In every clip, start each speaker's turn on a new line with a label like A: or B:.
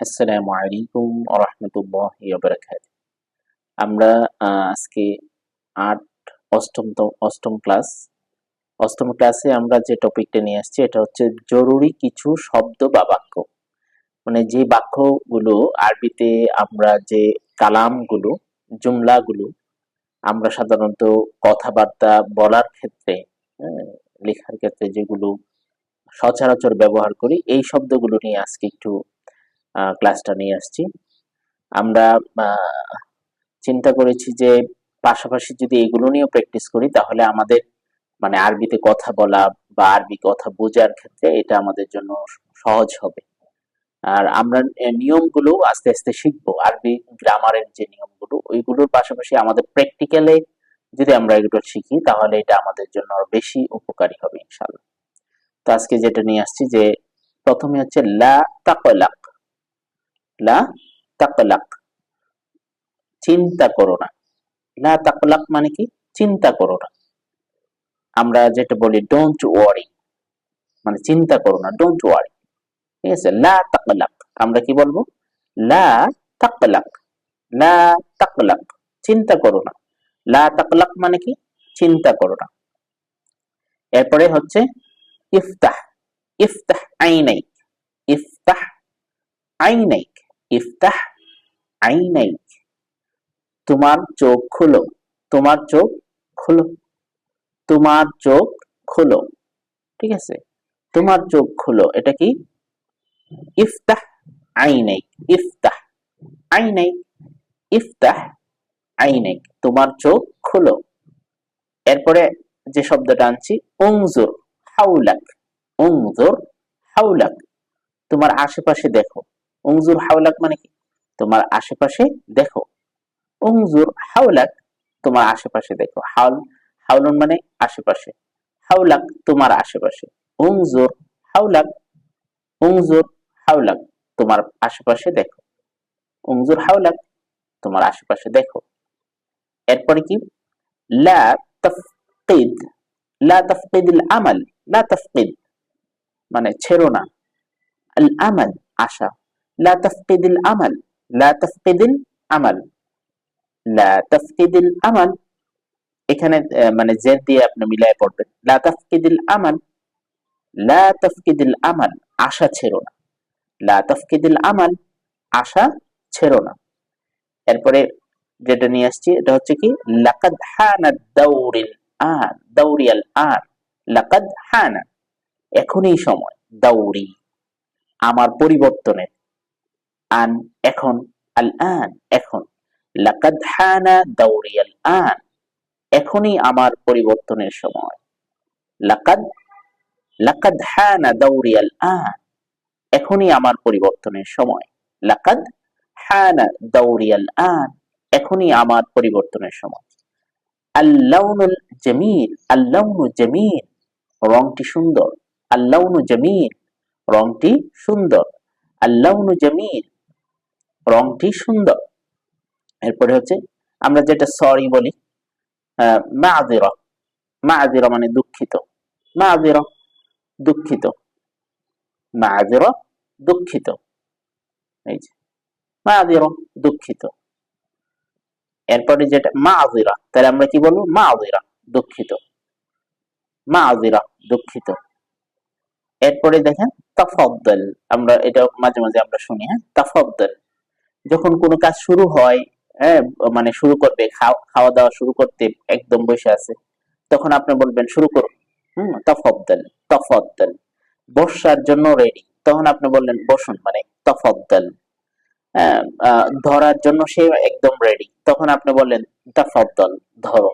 A: আসসালামু আলাইকুম ওয়া রাহমাতুল্লাহি ওয়া বারাকাতুহু। আমরা আজকে আট অষ্টম ক্লাসে আমরা যে টপিকটা নিয়ে আসছি এটা হচ্ছে জরুরি কিছু শব্দ বা বাক্য। মানে যে বাক্যগুলো আরবিতে আমরা যে কালামগুলো, জুমলাগুলো আমরা সাধারণত কথাবার্তা বলার ক্ষেত্রে, হ্যাঁ, লেখার ক্ষেত্রে যেগুলো সচরাচর ব্যবহার করি এই শব্দগুলো নিয়ে আজকে একটু ক্লাসটা নিয়ে আসছি। আমরা চিন্তা করেছি যে পাশাপাশি যদি এগুলো নিয়েও প্র্যাকটিস করি তাহলে আমাদের মানে আরবিতে কথা বলা বা আরবি কথা বোঝার ক্ষেত্রে এটা আমাদের জন্য সহজ হবে। আর আমরা নিয়মগুলো আস্তে আস্তে শিখবো, আরবি গ্রামারের যে নিয়মগুলো ওইগুলোর পাশাপাশি আমাদের প্র্যাকটিক্যালে যদি আমরা এগুলো শিখি তাহলে এটা আমাদের জন্য আরো বেশি উপকারী হবে ইনশাআল্লাহ। তো আজকে যেটা নিয়ে আসছি যে প্রথমে হচ্ছে লা তাকলাক। লা তাকলাক, চিন্তা করো না। লা তাকলাক মানে কি? চিন্তা করো না। আমরা যেটা বলি ডোন্ট ওয়ারি, মানে চিন্তা করো না, ডোন্ট ওয়ারি। ঠিক আছে, লা তাকলাক আমরা কি বলবো? লা তাকলাক, লা তাকলাক, চিন্তা করো না। লা তাকলাক মানে কি? চিন্তা করো না। এরপরে হচ্ছে ইফতাহ। ইফতাহ আইনাইক। ইফতাহ আইনাইক। ইফতাহ আইনাইক, তোমার চোখ খুলো। তোমার চোখ খুলো। তোমার চোখ খুলো। ঠিক আছে, তোমার চোখ খুলো, এটা কি? ইফতাহ আইনাইক। ইফতাহ আইনাইক। ইফতাহ আইনাইক, তোমার চোখ খুলো। এরপরে যে শব্দটা আনছি উনজুর হাওলাক। উনজুর হাওলাক, তোমার আশেপাশে দেখো। উনজুর হাওলাক মানে কি? তোমার আশেপাশে দেখো। উনজুর হাওলাক, তোমার আশেপাশে দেখো। হাউলুন মানে আশেপাশে। হাওলাক, তোমার আশেপাশে। উনজুর হাওলাক। উনজুর হাওলাক, তোমার আশেপাশে দেখো। উনজুর হাওলাক, তোমার আশেপাশে দেখো। এরপরে কি? লা তাফকিদ। লা তাফকিদিল আমাল। লা তাফকিদ মানে ছেড়ো না। আল আমাল আশা। লা তাফকিদিল আমাল। লা তাফকিদিল আমাল। লা তাফকিদিল আমাল, এখানে মানে জেদ দিয়ে আপনি মিলায় পড়বেন। লা তাফকিদিল আমাল। লা তাফকিদিল আমাল, আশা ছেড়ো না। লা তাফকিদিল আমাল, আশা ছেড়ো না। এরপরে যেটা নিয়ে আসছি এটা হচ্ছে কি? লাকাদ হানা দাউরিল আন। দাউরিয়াল আন। লাকাদ হানা, এখনই সময়। দাউরি, আমার পরিবর্তনের। আন এখন। আল আন এখন। লাকাদ হানা দাউরিয়াল আন, এখনই আমার পরিবর্তনের সময়। লাকাদ, লাকাদ হানা দাউরিয়াল আন, এখনই আমার পরিবর্তনের সময়। লাকাদ হানা দাউরিয়াল আন, এখনই আমার পরিবর্তনের সময়। আল্লাউনুল জামিল। আল্লাউনু জামিল, রংটি সুন্দর। আল্লাউনু জামিল, রংটি সুন্দর। আল্লাউনু জামিল, রংটি সুন্দর। এরপরে হচ্ছে আমরা যেটা সরি বলি, মাযিরা। মাযিরা মানে দুঃখিত। মাযিরা দুঃখিত। মাযিরা দুঃখিত। এই যে মাযিরা দুঃখিত। এরপরে যেটা মাযিরা, তাহলে আমরা কি বলবো? মাযিরা দুঃখিত। মাযিরা দুঃখিত। এরপরে দেখেন তাফাদ্দাল, আমরা এটা মাঝে মাঝে আমরা শুনি, হ্যাঁ, তাফাদ্দাল। যখন কোনো কাজ শুরু হয়, হ্যাঁ, মানে শুরু করবে, খাওয়া দাওয়া শুরু করতে একদম বসে আছে, তখন আপনি বলবেন শুরু করুন। তাফাদ্দাল। তাফাদ্দাল, বসার জন্য রেডি, তখন আপনি বললেন বসুন, মানে তাফাদ্দাল। ধরার জন্য সে একদম রেডি, তখন আপনি বললেন তাফাদ্দাল, ধরো।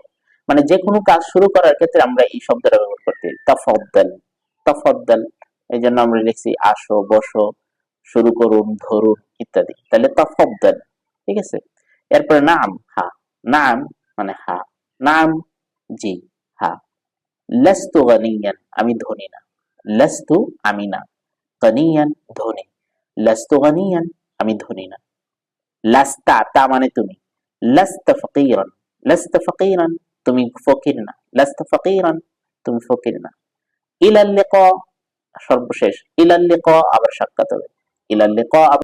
A: মানে যে কোনো কাজ শুরু করার ক্ষেত্রে আমরা এই শব্দটা ব্যবহার করতে, তাফাদ্দাল। তাফাদ্দাল, এই জন্য আমরা লিখছি আসো, বসো, শুরু করুন, ধরুন ইত্যাদি। তাহলে তাফাদ্দাল, ঠিক আছে। এরপরে নাম, হা। নাম মানে হা। নাম, জি, হা। লাস্তু গানিয়ান, আমি ধনী না। লাস্তু আমি না। গানিয়ান ধনী। লাস্তু গানিয়ান, আমি ধনী না। লাস্তা, তা মানে তুমি। লাস্তা ফাকিরান। লাস্তা ফাকিরান, তুমি ফকির না। লাস্তা ফাকিরান, তুমি ফকির না। ইলাল লিকা, সর্বশেষ। ইলাল লিকা, আবার সাক্ষাৎ হবে। ইলাল লিকা।